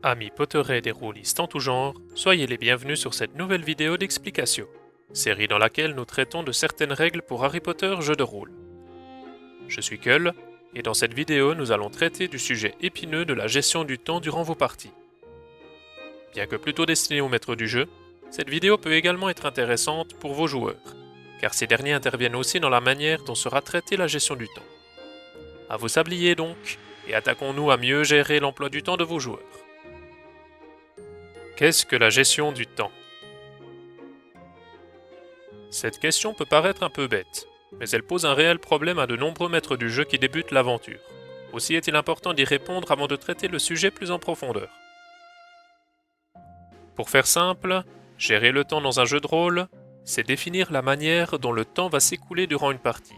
Amis Potterhead et rôlistes en tout genre, soyez les bienvenus sur cette nouvelle vidéo d'explication, série dans laquelle nous traitons de certaines règles pour Harry Potter jeu de rôle. Je suis Kull, et dans cette vidéo nous allons traiter du sujet épineux de la gestion du temps durant vos parties. Bien que plutôt destinée aux maîtres du jeu, cette vidéo peut également être intéressante pour vos joueurs, car ces derniers interviennent aussi dans la manière dont sera traitée la gestion du temps. À vos sabliers donc, et attaquons-nous à mieux gérer l'emploi du temps de vos joueurs. Qu'est-ce que la gestion du temps? Cette question peut paraître un peu bête, mais elle pose un réel problème à de nombreux maîtres du jeu qui débutent l'aventure. Aussi est-il important d'y répondre avant de traiter le sujet plus en profondeur. Pour faire simple, gérer le temps dans un jeu de rôle, c'est définir la manière dont le temps va s'écouler durant une partie.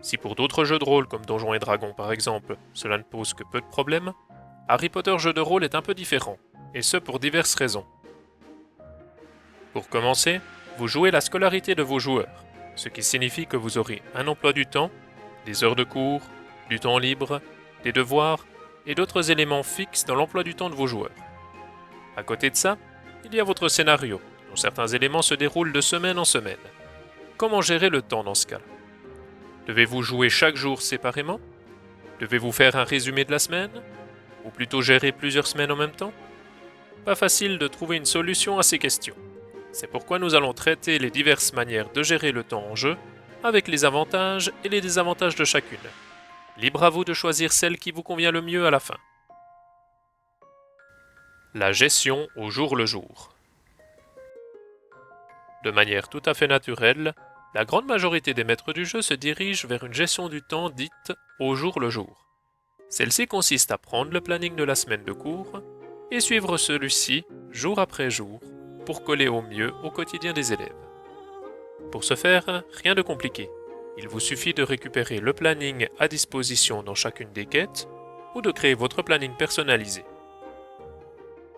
Si pour d'autres jeux de rôle comme Donjons et Dragons par exemple, cela ne pose que peu de problèmes, Harry Potter jeu de rôle est un peu différent, et ce pour diverses raisons. Pour commencer, vous jouez la scolarité de vos joueurs, ce qui signifie que vous aurez un emploi du temps, des heures de cours, du temps libre, des devoirs et d'autres éléments fixes dans l'emploi du temps de vos joueurs. À côté de ça, il y a votre scénario, dont certains éléments se déroulent de semaine en semaine. Comment gérer le temps dans ce cas? Devez-vous jouer chaque jour séparément? Devez-vous faire un résumé de la semaine? Ou plutôt gérer plusieurs semaines en même temps? Pas facile de trouver une solution à ces questions. C'est pourquoi nous allons traiter les diverses manières de gérer le temps en jeu, avec les avantages et les désavantages de chacune. Libre à vous de choisir celle qui vous convient le mieux à la fin. La gestion au jour le jour. De manière tout à fait naturelle, la grande majorité des maîtres du jeu se dirigent vers une gestion du temps dite au jour le jour. Celle-ci consiste à prendre le planning de la semaine de cours et suivre celui-ci jour après jour pour coller au mieux au quotidien des élèves. Pour ce faire, rien de compliqué. Il vous suffit de récupérer le planning à disposition dans chacune des quêtes ou de créer votre planning personnalisé.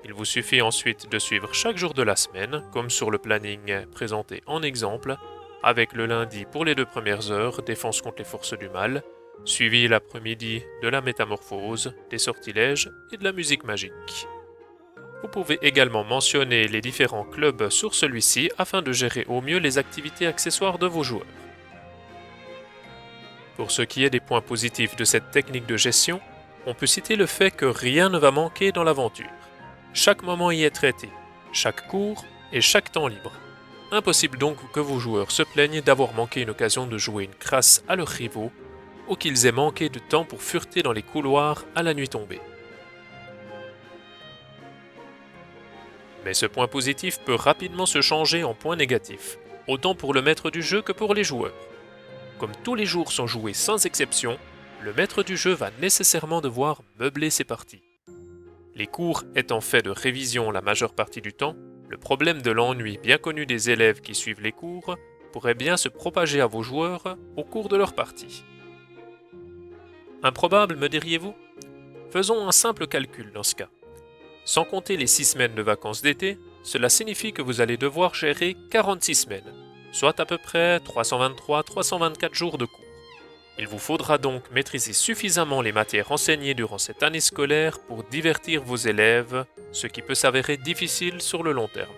Il vous suffit ensuite de suivre chaque jour de la semaine, comme sur le planning présenté en exemple, avec le lundi pour les 2 premières heures, défense contre les forces du mal, suivi l'après-midi de la métamorphose, des sortilèges et de la musique magique. Vous pouvez également mentionner les différents clubs sur celui-ci afin de gérer au mieux les activités accessoires de vos joueurs. Pour ce qui est des points positifs de cette technique de gestion, on peut citer le fait que rien ne va manquer dans l'aventure. Chaque moment y est traité, chaque cours et chaque temps libre. Impossible donc que vos joueurs se plaignent d'avoir manqué une occasion de jouer une crasse à leurs rivaux ou qu'ils aient manqué de temps pour fureter dans les couloirs à la nuit tombée. Mais ce point positif peut rapidement se changer en point négatif, autant pour le maître du jeu que pour les joueurs. Comme tous les jours sont joués sans exception, le maître du jeu va nécessairement devoir meubler ses parties. Les cours étant faits de révision la majeure partie du temps, le problème de l'ennui bien connu des élèves qui suivent les cours pourrait bien se propager à vos joueurs au cours de leur partie. Improbable, me diriez-vous? Faisons un simple calcul dans ce cas. Sans compter les 6 semaines de vacances d'été, cela signifie que vous allez devoir gérer 46 semaines, soit à peu près 323-324 jours de cours. Il vous faudra donc maîtriser suffisamment les matières enseignées durant cette année scolaire pour divertir vos élèves, ce qui peut s'avérer difficile sur le long terme.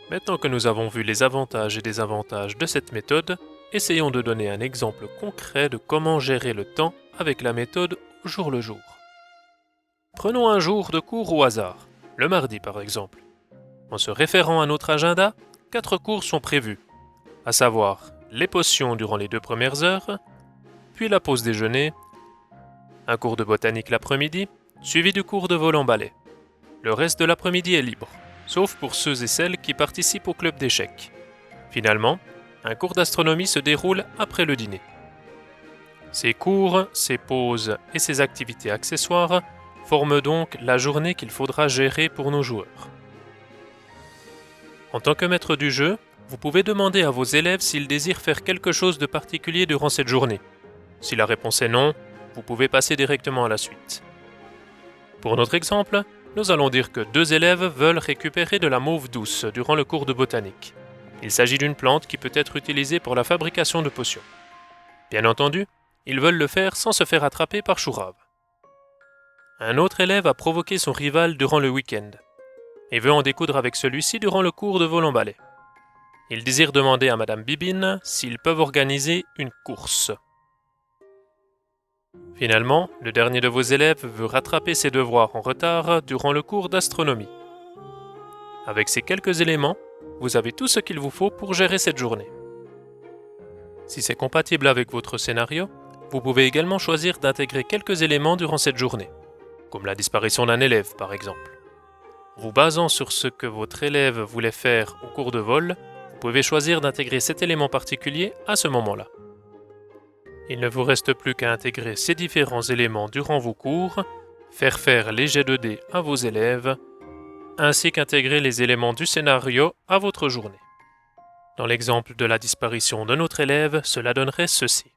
Maintenant que nous avons vu les avantages et désavantages de cette méthode, essayons de donner un exemple concret de comment gérer le temps avec la méthode au jour le jour. Prenons un jour de cours au hasard, le mardi par exemple. En se référant à notre agenda, 4 cours sont prévus, à savoir les potions durant les 2 premières heures, puis la pause déjeuner, un cours de botanique l'après-midi, suivi du cours de vol en ballet. Le reste de l'après-midi est libre, sauf pour ceux et celles qui participent au club d'échecs. Finalement, un cours d'astronomie se déroule après le dîner. Ces cours, ces pauses et ces activités accessoires forment donc la journée qu'il faudra gérer pour nos joueurs. En tant que maître du jeu, vous pouvez demander à vos élèves s'ils désirent faire quelque chose de particulier durant cette journée. Si la réponse est non, vous pouvez passer directement à la suite. Pour notre exemple, nous allons dire que 2 élèves veulent récupérer de la mauve douce durant le cours de botanique. Il s'agit d'une plante qui peut être utilisée pour la fabrication de potions. Bien entendu, ils veulent le faire sans se faire attraper par Chourave. Un autre élève a provoqué son rival durant le week-end et veut en découdre avec celui-ci durant le cours de vol en balai. Il désire demander à Madame Bibine s'ils peuvent organiser une course. Finalement, le dernier de vos élèves veut rattraper ses devoirs en retard durant le cours d'astronomie. Avec ces quelques éléments, vous avez tout ce qu'il vous faut pour gérer cette journée. Si c'est compatible avec votre scénario, vous pouvez également choisir d'intégrer quelques éléments durant cette journée, comme la disparition d'un élève par exemple. En vous basant sur ce que votre élève voulait faire au cours de vol, vous pouvez choisir d'intégrer cet élément particulier à ce moment-là. Il ne vous reste plus qu'à intégrer ces différents éléments durant vos cours, faire les jets de dés à vos élèves, ainsi qu'intégrer les éléments du scénario à votre journée. Dans l'exemple de la disparition de notre élève, cela donnerait ceci.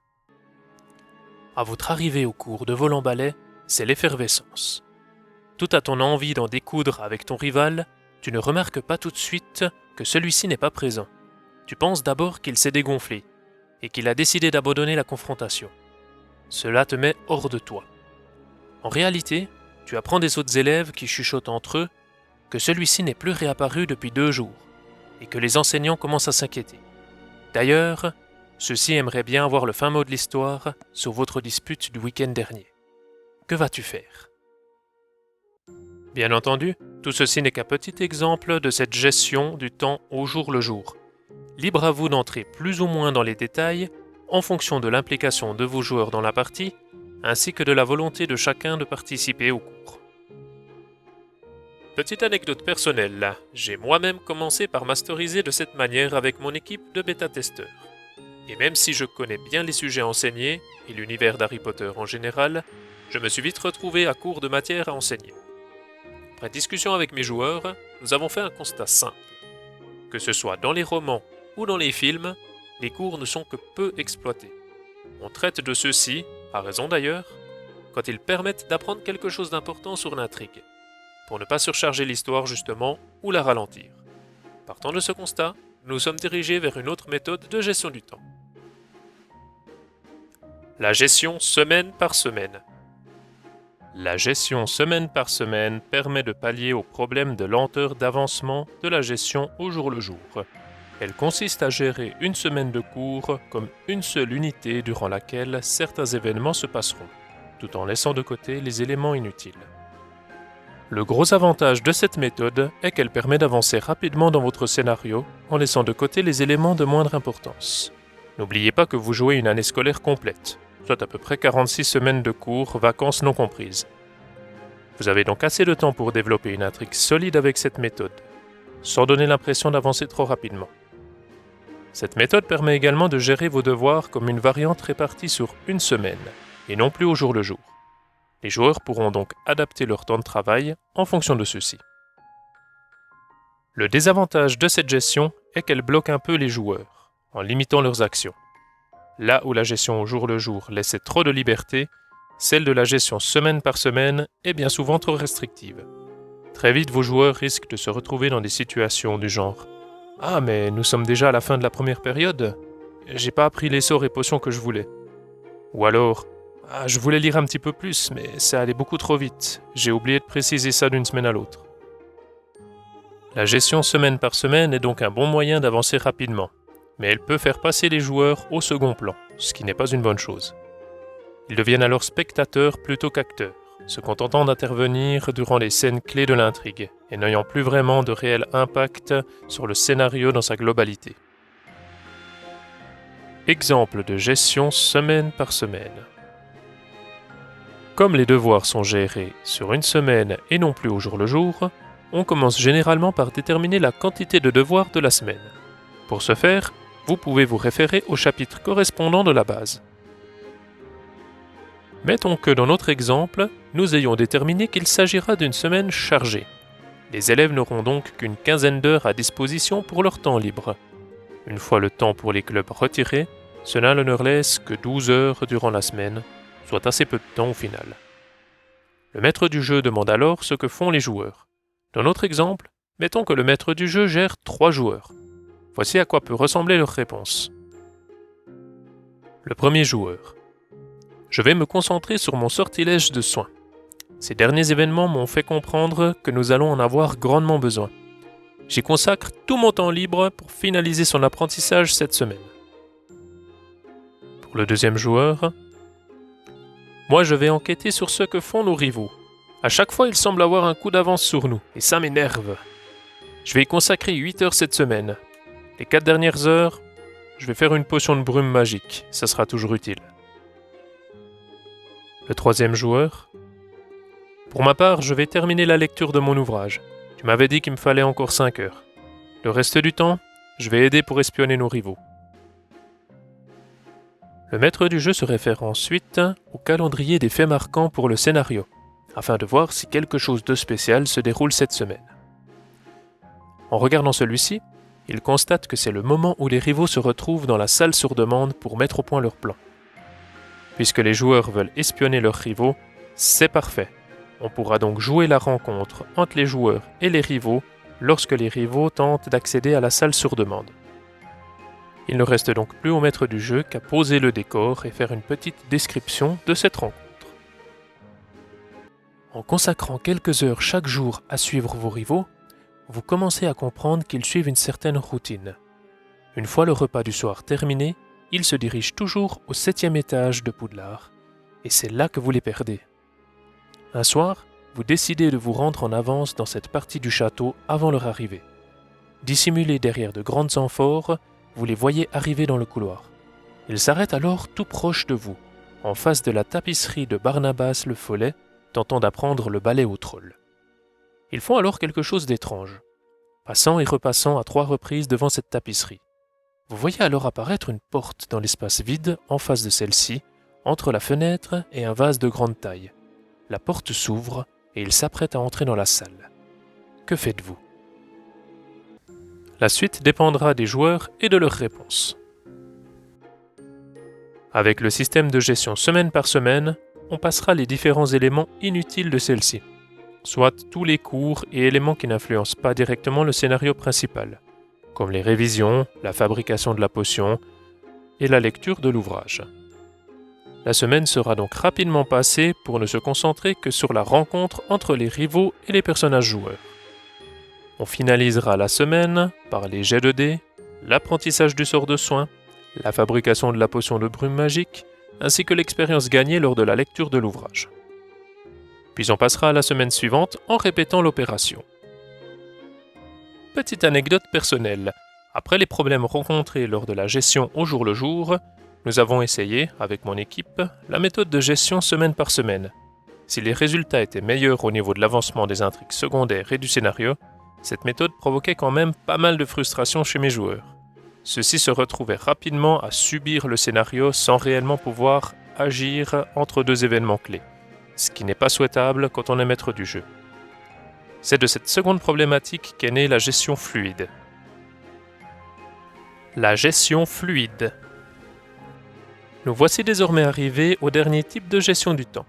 À votre arrivée au cours de vol en balai, c'est l'effervescence. Tout à ton envie d'en découdre avec ton rival, tu ne remarques pas tout de suite que celui-ci n'est pas présent. Tu penses d'abord qu'il s'est dégonflé et qu'il a décidé d'abandonner la confrontation. Cela te met hors de toi. En réalité, tu apprends des autres élèves qui chuchotent entre eux que celui-ci n'est plus réapparu depuis 2 jours et que les enseignants commencent à s'inquiéter. D'ailleurs, ceux-ci aimeraient bien avoir le fin mot de l'histoire sur votre dispute du week-end dernier. Que vas-tu faire ? Bien entendu, tout ceci n'est qu'un petit exemple de cette gestion du temps au jour le jour. Libre à vous d'entrer plus ou moins dans les détails en fonction de l'implication de vos joueurs dans la partie, ainsi que de la volonté de chacun de participer au cours. Petite anecdote personnelle, j'ai moi-même commencé par masteriser de cette manière avec mon équipe de bêta-testeurs. Et même si je connais bien les sujets enseignés et l'univers d'Harry Potter en général, je me suis vite retrouvé à court de matière à enseigner. Après discussion avec mes joueurs, nous avons fait un constat simple. Que ce soit dans les romans ou dans les films, les cours ne sont que peu exploités. On traite de ceux-ci, à raison d'ailleurs, quand ils permettent d'apprendre quelque chose d'important sur l'intrigue, pour ne pas surcharger l'histoire justement ou la ralentir. Partant de ce constat, nous sommes dirigés vers une autre méthode de gestion du temps. La gestion semaine par semaine. La gestion semaine par semaine permet de pallier au problème de lenteur d'avancement de la gestion au jour le jour. Elle consiste à gérer une semaine de cours comme une seule unité durant laquelle certains événements se passeront, tout en laissant de côté les éléments inutiles. Le gros avantage de cette méthode est qu'elle permet d'avancer rapidement dans votre scénario en laissant de côté les éléments de moindre importance. N'oubliez pas que vous jouez une année scolaire complète, soit à peu près 46 semaines de cours, vacances non comprises. Vous avez donc assez de temps pour développer une intrigue solide avec cette méthode, sans donner l'impression d'avancer trop rapidement. Cette méthode permet également de gérer vos devoirs comme une variante répartie sur une semaine, et non plus au jour le jour. Les joueurs pourront donc adapter leur temps de travail en fonction de ceci. Le désavantage de cette gestion est qu'elle bloque un peu les joueurs, en limitant leurs actions. Là où la gestion au jour le jour laissait trop de liberté, celle de la gestion semaine par semaine est bien souvent trop restrictive. Très vite, vos joueurs risquent de se retrouver dans des situations du genre « Ah, mais nous sommes déjà à la fin de la première période. J'ai pas appris les sorts et potions que je voulais. » Ou alors « Ah, je voulais lire un petit peu plus, mais ça allait beaucoup trop vite. J'ai oublié de préciser ça d'une semaine à l'autre. » La gestion semaine par semaine est donc un bon moyen d'avancer rapidement, mais elle peut faire passer les joueurs au second plan, ce qui n'est pas une bonne chose. Ils deviennent alors spectateurs plutôt qu'acteurs, se contentant d'intervenir durant les scènes clés de l'intrigue, et n'ayant plus vraiment de réel impact sur le scénario dans sa globalité. Exemple de gestion semaine par semaine. Comme les devoirs sont gérés sur une semaine et non plus au jour le jour, on commence généralement par déterminer la quantité de devoirs de la semaine. Pour ce faire, vous pouvez vous référer au chapitre correspondant de la base. Mettons que dans notre exemple, nous ayons déterminé qu'il s'agira d'une semaine chargée. Les élèves n'auront donc qu'une quinzaine d'heures à disposition pour leur temps libre. Une fois le temps pour les clubs retiré, cela ne leur laisse que 12 heures durant la semaine, soit assez peu de temps au final. Le maître du jeu demande alors ce que font les joueurs. Dans notre exemple, mettons que le maître du jeu gère 3 joueurs. Voici à quoi peut ressembler leur réponse. Le premier joueur. Je vais me concentrer sur mon sortilège de soins. Ces derniers événements m'ont fait comprendre que nous allons en avoir grandement besoin. J'y consacre tout mon temps libre pour finaliser son apprentissage cette semaine. Pour le deuxième joueur, moi je vais enquêter sur ce que font nos rivaux. À chaque fois, ils semblent avoir un coup d'avance sur nous, et ça m'énerve. Je vais y consacrer 8 heures cette semaine. Les 4 dernières heures, je vais faire une potion de brume magique, ça sera toujours utile. Le troisième joueur, pour ma part, je vais terminer la lecture de mon ouvrage. Tu m'avais dit qu'il me fallait encore 5 heures. Le reste du temps, je vais aider pour espionner nos rivaux. Le maître du jeu se réfère ensuite au calendrier des faits marquants pour le scénario, afin de voir si quelque chose de spécial se déroule cette semaine. En regardant celui-ci, il constate que c'est le moment où les rivaux se retrouvent dans la salle sur demande pour mettre au point leur plan. Puisque les joueurs veulent espionner leurs rivaux, c'est parfait. On pourra donc jouer la rencontre entre les joueurs et les rivaux lorsque les rivaux tentent d'accéder à la salle sur demande. Il ne reste donc plus au maître du jeu qu'à poser le décor et faire une petite description de cette rencontre. En consacrant quelques heures chaque jour à suivre vos rivaux, vous commencez à comprendre qu'ils suivent une certaine routine. Une fois le repas du soir terminé, ils se dirigent toujours au 7e étage de Poudlard, et c'est là que vous les perdez. Un soir, vous décidez de vous rendre en avance dans cette partie du château avant leur arrivée. Dissimulés derrière de grandes amphores, vous les voyez arriver dans le couloir. Ils s'arrêtent alors tout proche de vous, en face de la tapisserie de Barnabas le Follet, tentant d'apprendre le balai au troll. Ils font alors quelque chose d'étrange, passant et repassant à 3 reprises devant cette tapisserie. Vous voyez alors apparaître une porte dans l'espace vide en face de celle-ci, entre la fenêtre et un vase de grande taille. La porte s'ouvre et ils s'apprêtent à entrer dans la salle. Que faites-vous ? La suite dépendra des joueurs et de leurs réponses. Avec le système de gestion semaine par semaine, on passera les différents éléments inutiles de celle-ci, soit tous les cours et éléments qui n'influencent pas directement le scénario principal, comme les révisions, la fabrication de la potion et la lecture de l'ouvrage. La semaine sera donc rapidement passée pour ne se concentrer que sur la rencontre entre les rivaux et les personnages joueurs. On finalisera la semaine par les jets de dés, l'apprentissage du sort de soin, la fabrication de la potion de brume magique, ainsi que l'expérience gagnée lors de la lecture de l'ouvrage. Puis on passera à la semaine suivante en répétant l'opération. Petite anecdote personnelle. Après les problèmes rencontrés lors de la gestion au jour le jour, nous avons essayé, avec mon équipe, la méthode de gestion semaine par semaine. Si les résultats étaient meilleurs au niveau de l'avancement des intrigues secondaires et du scénario, cette méthode provoquait quand même pas mal de frustration chez mes joueurs. Ceux-ci se retrouvaient rapidement à subir le scénario sans réellement pouvoir agir entre 2 événements clés, ce qui n'est pas souhaitable quand on est maître du jeu. C'est de cette seconde problématique qu'est née la gestion fluide. La gestion fluide. Nous voici désormais arrivés au dernier type de gestion du temps,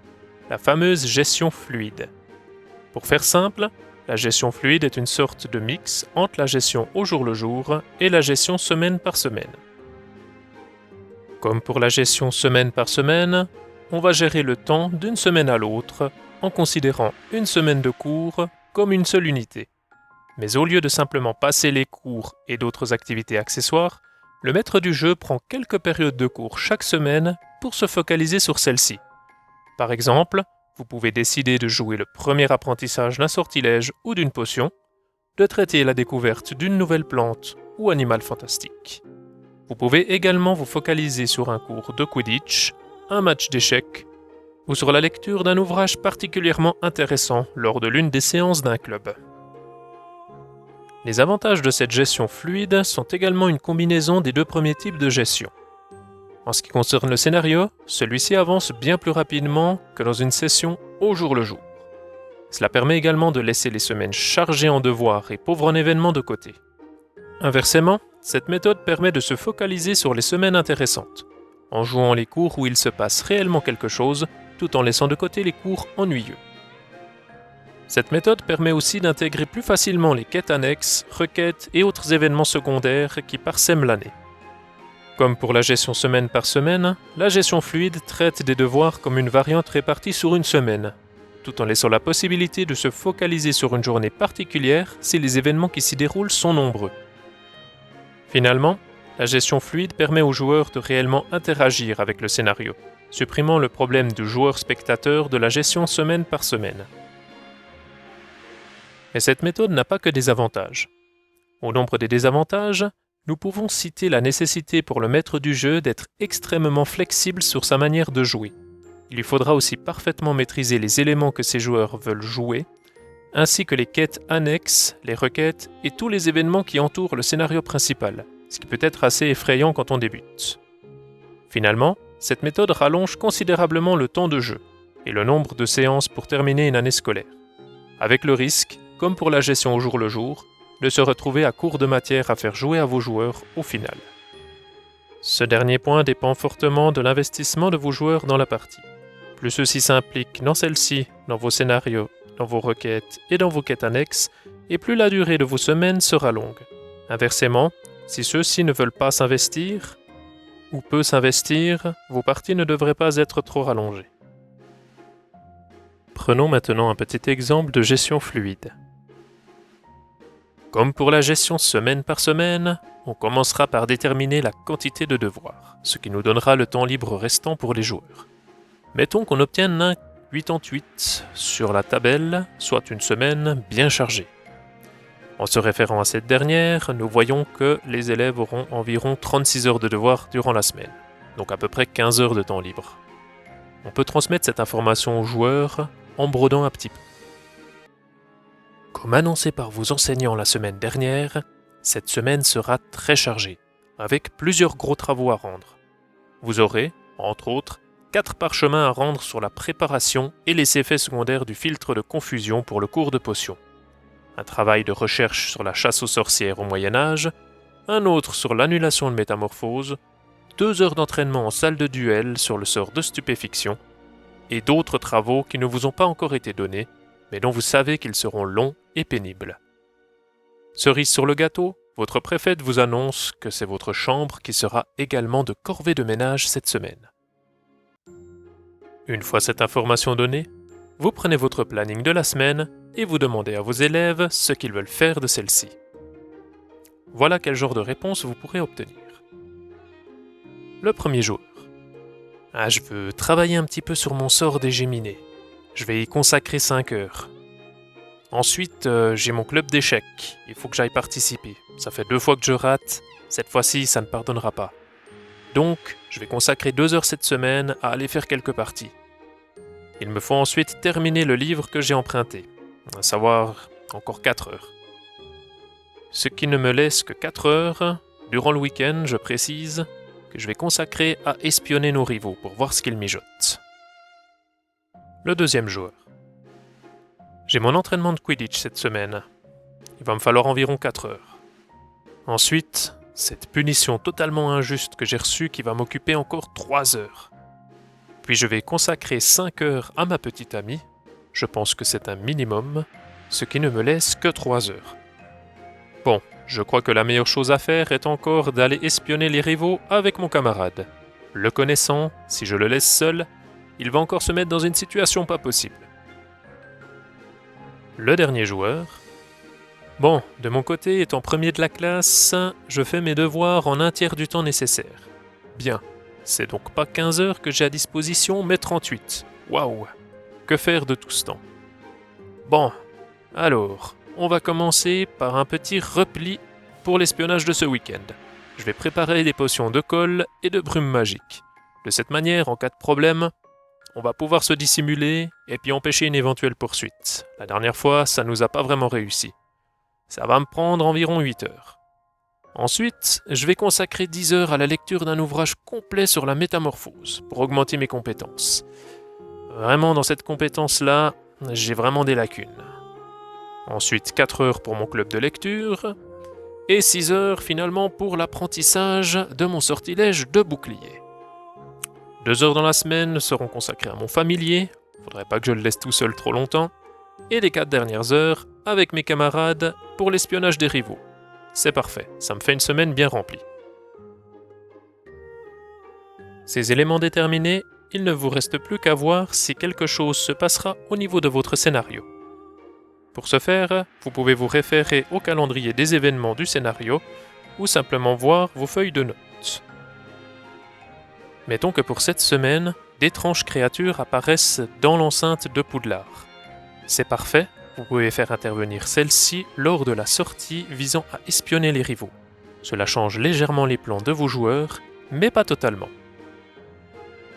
la fameuse gestion fluide. Pour faire simple, la gestion fluide est une sorte de mix entre la gestion au jour le jour et la gestion semaine par semaine. Comme pour la gestion semaine par semaine, on va gérer le temps d'une semaine à l'autre en considérant une semaine de cours comme une seule unité. Mais au lieu de simplement passer les cours et d'autres activités accessoires, le maître du jeu prend quelques périodes de cours chaque semaine pour se focaliser sur celle-ci. Par exemple, vous pouvez décider de jouer le premier apprentissage d'un sortilège ou d'une potion, de traiter la découverte d'une nouvelle plante ou animal fantastique. Vous pouvez également vous focaliser sur un cours de Quidditch, un match d'échecs ou sur la lecture d'un ouvrage particulièrement intéressant lors de l'une des séances d'un club. Les avantages de cette gestion fluide sont également une combinaison des 2 premiers types de gestion. En ce qui concerne le scénario, celui-ci avance bien plus rapidement que dans une session au jour le jour. Cela permet également de laisser les semaines chargées en devoirs et pauvres en événements de côté. Inversement, cette méthode permet de se focaliser sur les semaines intéressantes, en jouant les cours où il se passe réellement quelque chose, tout en laissant de côté les cours ennuyeux. Cette méthode permet aussi d'intégrer plus facilement les quêtes annexes, requêtes et autres événements secondaires qui parsèment l'année. Comme pour la gestion semaine par semaine, la gestion fluide traite des devoirs comme une variante répartie sur une semaine. tout en laissant la possibilité de se focaliser sur une journée particulière si les événements qui s'y déroulent sont nombreux. Finalement, la gestion fluide permet aux joueurs de réellement interagir avec le scénario, supprimant le problème du joueur-spectateur de la gestion semaine par semaine. Mais cette méthode n'a pas que des avantages. Au nombre des désavantages, nous pouvons citer la nécessité pour le maître du jeu d'être extrêmement flexible sur sa manière de jouer. Il lui faudra aussi parfaitement maîtriser les éléments que ses joueurs veulent jouer, ainsi que les quêtes annexes, les requêtes et tous les événements qui entourent le scénario principal, ce qui peut être assez effrayant quand on débute. Finalement, cette méthode rallonge considérablement le temps de jeu et le nombre de séances pour terminer une année scolaire, avec le risque, comme pour la gestion au jour le jour, de se retrouver à court de matière à faire jouer à vos joueurs au final. Ce dernier point dépend fortement de l'investissement de vos joueurs dans la partie. Plus ceux-ci s'impliquent dans celle-ci, dans vos scénarios, dans vos requêtes et dans vos quêtes annexes, et plus la durée de vos semaines sera longue. Inversement, si ceux-ci ne veulent pas s'investir, ou peu s'investir, vos parties ne devraient pas être trop rallongées. Prenons maintenant un petit exemple de gestion fluide. Comme pour la gestion semaine par semaine, on commencera par déterminer la quantité de devoirs, ce qui nous donnera le temps libre restant pour les joueurs. Mettons qu'on obtienne un 88 sur la tabelle, soit une semaine bien chargée. En se référant à cette dernière, nous voyons que les élèves auront environ 36 heures de devoirs durant la semaine, donc à peu près 15 heures de temps libre. On peut transmettre cette information aux joueurs en brodant un petit peu. Comme annoncé par vos enseignants la semaine dernière, cette semaine sera très chargée, avec plusieurs gros travaux à rendre. Vous aurez, entre autres, 4 parchemins à rendre sur la préparation et les effets secondaires du filtre de confusion pour le cours de potions. Un travail de recherche sur la chasse aux sorcières au Moyen-Âge, un autre sur l'annulation de métamorphose, 2 heures d'entraînement en salle de duel sur le sort de stupéfiction, et d'autres travaux qui ne vous ont pas encore été donnés, mais dont vous savez qu'ils seront longs et pénibles. Cerise sur le gâteau, votre préfète vous annonce que c'est votre chambre qui sera également de corvée de ménage cette semaine. Une fois cette information donnée, vous prenez votre planning de la semaine et vous demandez à vos élèves ce qu'ils veulent faire de celle-ci. Voilà quel genre de réponse vous pourrez obtenir. Le premier joueur. Je veux travailler un petit peu sur mon sort des Géminés. Je vais y consacrer 5 heures. Ensuite, j'ai mon club d'échecs. Il faut que j'aille participer. Ça fait 2 fois que je rate. Cette fois-ci, ça ne pardonnera pas. Donc, je vais consacrer 2 heures cette semaine à aller faire quelques parties. Il me faut ensuite terminer le livre que j'ai emprunté, à savoir encore 4 heures. Ce qui ne me laisse que 4 heures, durant le week-end, je précise, que je vais consacrer à espionner nos rivaux pour voir ce qu'ils mijotent. Le deuxième joueur. J'ai mon entraînement de Quidditch cette semaine. Il va me falloir environ 4 heures. Ensuite, cette punition totalement injuste que j'ai reçue qui va m'occuper encore 3 heures. Puis je vais consacrer 5 heures à ma petite amie. Je pense que c'est un minimum, ce qui ne me laisse que 3 heures. Bon, je crois que la meilleure chose à faire est encore d'aller espionner les rivaux avec mon camarade. Le connaissant, si je le laisse seul, il va encore se mettre dans une situation pas possible. Le dernier joueur. Bon, de mon côté, étant premier de la classe, je fais mes devoirs en un tiers du temps nécessaire. Bien, c'est donc pas 15 heures que j'ai à disposition, mais 38. Waouh! Que faire de tout ce temps? Bon, alors, on va commencer par un petit repli pour l'espionnage de ce week-end. Je vais préparer des potions de colle et de brume magique. De cette manière, en cas de problème, on va pouvoir se dissimuler et puis empêcher une éventuelle poursuite. La dernière fois, ça nous a pas vraiment réussi. Ça va me prendre environ 8 heures. Ensuite, je vais consacrer 10 heures à la lecture d'un ouvrage complet sur la métamorphose pour augmenter mes compétences. Vraiment, dans cette compétence-là, j'ai vraiment des lacunes. Ensuite, 4 heures pour mon club de lecture et 6 heures finalement pour l'apprentissage de mon sortilège de bouclier. 2 heures dans la semaine seront consacrées à mon familier, faudrait pas que je le laisse tout seul trop longtemps, et les 4 dernières heures avec mes camarades pour l'espionnage des rivaux. C'est parfait, ça me fait une semaine bien remplie. Ces éléments déterminés, il ne vous reste plus qu'à voir si quelque chose se passera au niveau de votre scénario. Pour ce faire, vous pouvez vous référer au calendrier des événements du scénario ou simplement voir vos feuilles de notes. Mettons que pour cette semaine, d'étranges créatures apparaissent dans l'enceinte de Poudlard. C'est parfait, vous pouvez faire intervenir celles-ci lors de la sortie visant à espionner les rivaux. Cela change légèrement les plans de vos joueurs, mais pas totalement.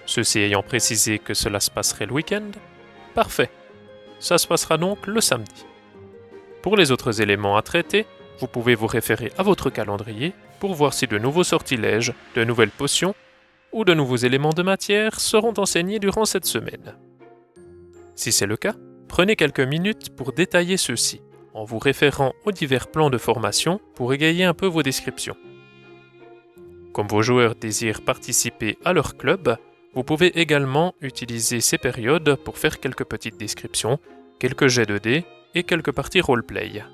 Ceux-ci ayant précisé que cela se passerait le week-end, parfait. Ça se passera donc le samedi. Pour les autres éléments à traiter, vous pouvez vous référer à votre calendrier pour voir si de nouveaux sortilèges, de nouvelles potions ou de nouveaux éléments de matière seront enseignés durant cette semaine. Si c'est le cas, prenez quelques minutes pour détailler ceux-ci, en vous référant aux divers plans de formation pour égayer un peu vos descriptions. Comme vos joueurs désirent participer à leur club, vous pouvez également utiliser ces périodes pour faire quelques petites descriptions, quelques jets de dés et quelques parties roleplay.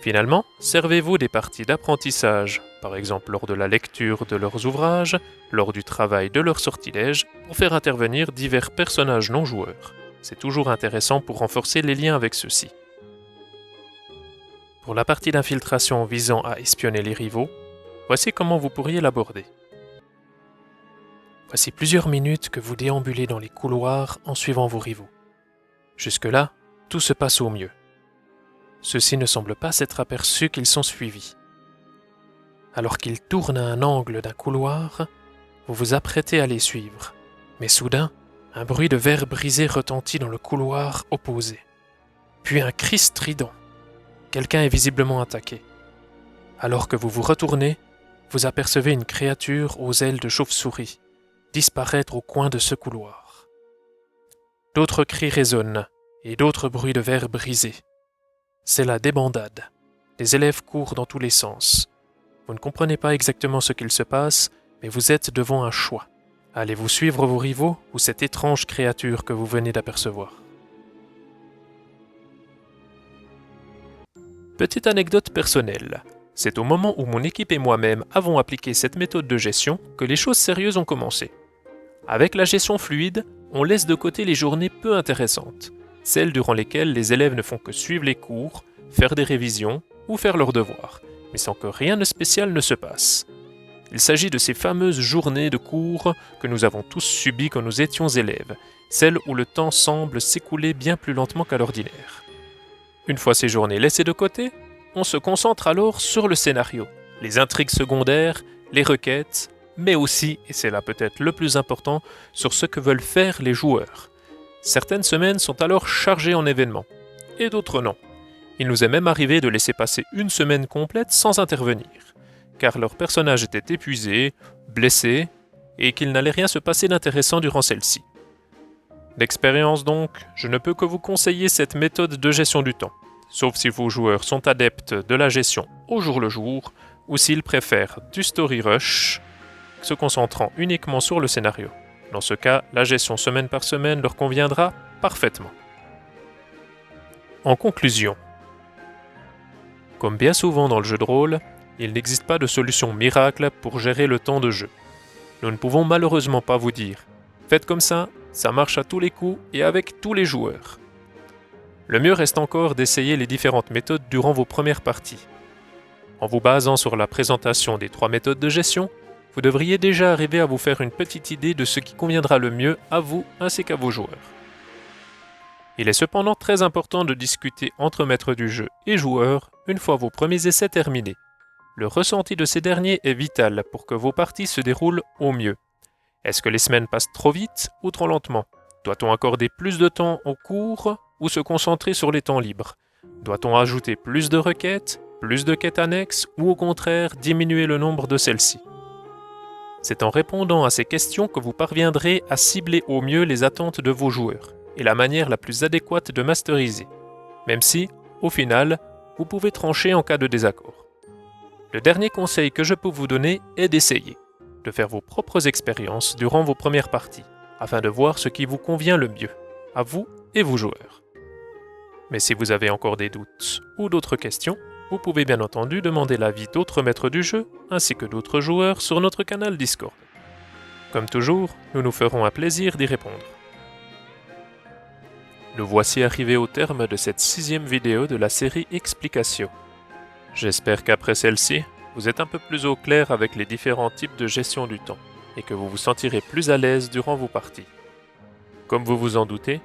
Finalement, servez-vous des parties d'apprentissage, par exemple lors de la lecture de leurs ouvrages, lors du travail de leurs sortilèges, pour faire intervenir divers personnages non joueurs. C'est toujours intéressant pour renforcer les liens avec ceux-ci. Pour la partie d'infiltration visant à espionner les rivaux, voici comment vous pourriez l'aborder. Voici plusieurs minutes que vous déambulez dans les couloirs en suivant vos rivaux. Jusque-là, tout se passe au mieux. Ceux-ci ne semblent pas s'être aperçus qu'ils sont suivis. Alors qu'ils tournent à un angle d'un couloir, vous vous apprêtez à les suivre. Mais soudain, un bruit de verre brisé retentit dans le couloir opposé. Puis un cri strident. Quelqu'un est visiblement attaqué. Alors que vous vous retournez, vous apercevez une créature aux ailes de chauve-souris disparaître au coin de ce couloir. D'autres cris résonnent et d'autres bruits de verre brisés. C'est la débandade. Les élèves courent dans tous les sens. Vous ne comprenez pas exactement ce qu'il se passe, mais vous êtes devant un choix. Allez-vous suivre vos rivaux ou cette étrange créature que vous venez d'apercevoir? Petite anecdote personnelle. C'est au moment où mon équipe et moi-même avons appliqué cette méthode de gestion que les choses sérieuses ont commencé. Avec la gestion fluide, on laisse de côté les journées peu intéressantes, celles durant lesquelles les élèves ne font que suivre les cours, faire des révisions ou faire leurs devoirs, mais sans que rien de spécial ne se passe. Il s'agit de ces fameuses journées de cours que nous avons tous subies quand nous étions élèves, celles où le temps semble s'écouler bien plus lentement qu'à l'ordinaire. Une fois ces journées laissées de côté, on se concentre alors sur le scénario, les intrigues secondaires, les requêtes, mais aussi, et c'est là peut-être le plus important, sur ce que veulent faire les joueurs. Certaines semaines sont alors chargées en événements, et d'autres non. Il nous est même arrivé de laisser passer une semaine complète sans intervenir, car leur personnage était épuisé, blessé, et qu'il n'allait rien se passer d'intéressant durant celle-ci. D'expérience donc, je ne peux que vous conseiller cette méthode de gestion du temps, sauf si vos joueurs sont adeptes de la gestion au jour le jour, ou s'ils préfèrent du story rush, se concentrant uniquement sur le scénario. Dans ce cas, la gestion semaine par semaine leur conviendra parfaitement. En conclusion, comme bien souvent dans le jeu de rôle, il n'existe pas de solution miracle pour gérer le temps de jeu. Nous ne pouvons malheureusement pas vous dire « Faites comme ça marche à tous les coups et avec tous les joueurs ». Le mieux reste encore d'essayer les différentes méthodes durant vos premières parties. En vous basant sur la présentation des 3 méthodes de gestion, vous devriez déjà arriver à vous faire une petite idée de ce qui conviendra le mieux à vous ainsi qu'à vos joueurs. Il est cependant très important de discuter entre maîtres du jeu et joueurs une fois vos premiers essais terminés. Le ressenti de ces derniers est vital pour que vos parties se déroulent au mieux. Est-ce que les semaines passent trop vite ou trop lentement? Doit-on accorder plus de temps aux cours ou se concentrer sur les temps libres? Doit-on ajouter plus de requêtes, plus de quêtes annexes ou au contraire diminuer le nombre de celles-ci? C'est en répondant à ces questions que vous parviendrez à cibler au mieux les attentes de vos joueurs et la manière la plus adéquate de masteriser, même si, au final, vous pouvez trancher en cas de désaccord. Le dernier conseil que je peux vous donner est d'essayer, de faire vos propres expériences durant vos premières parties, afin de voir ce qui vous convient le mieux, à vous et vos joueurs. Mais si vous avez encore des doutes ou d'autres questions, vous pouvez bien entendu demander l'avis d'autres maîtres du jeu, ainsi que d'autres joueurs sur notre canal Discord. Comme toujours, nous nous ferons un plaisir d'y répondre. Nous voici arrivés au terme de cette 6e vidéo de la série Explications. J'espère qu'après celle-ci, vous êtes un peu plus au clair avec les différents types de gestion du temps et que vous vous sentirez plus à l'aise durant vos parties. Comme vous vous en doutez,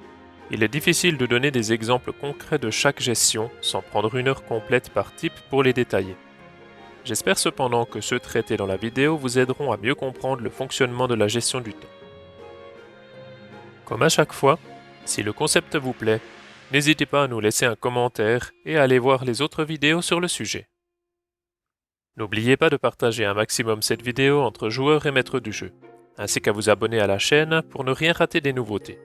il est difficile de donner des exemples concrets de chaque gestion sans prendre une heure complète par type pour les détailler. J'espère cependant que ceux traités dans la vidéo vous aideront à mieux comprendre le fonctionnement de la gestion du temps. Comme à chaque fois, si le concept vous plaît, n'hésitez pas à nous laisser un commentaire et à aller voir les autres vidéos sur le sujet. N'oubliez pas de partager un maximum cette vidéo entre joueurs et maîtres du jeu, ainsi qu'à vous abonner à la chaîne pour ne rien rater des nouveautés.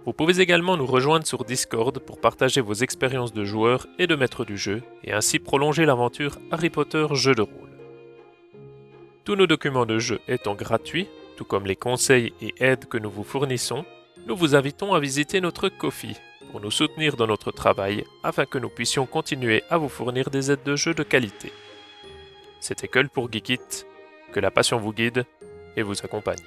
Vous pouvez également nous rejoindre sur Discord pour partager vos expériences de joueurs et de maîtres du jeu et ainsi prolonger l'aventure Harry Potter jeu de rôle. Tous nos documents de jeu étant gratuits, tout comme les conseils et aides que nous vous fournissons, nous vous invitons à visiter notre Ko-fi pour nous soutenir dans notre travail afin que nous puissions continuer à vous fournir des aides de jeu de qualité. C'était Cole pour Geekit, que la passion vous guide et vous accompagne.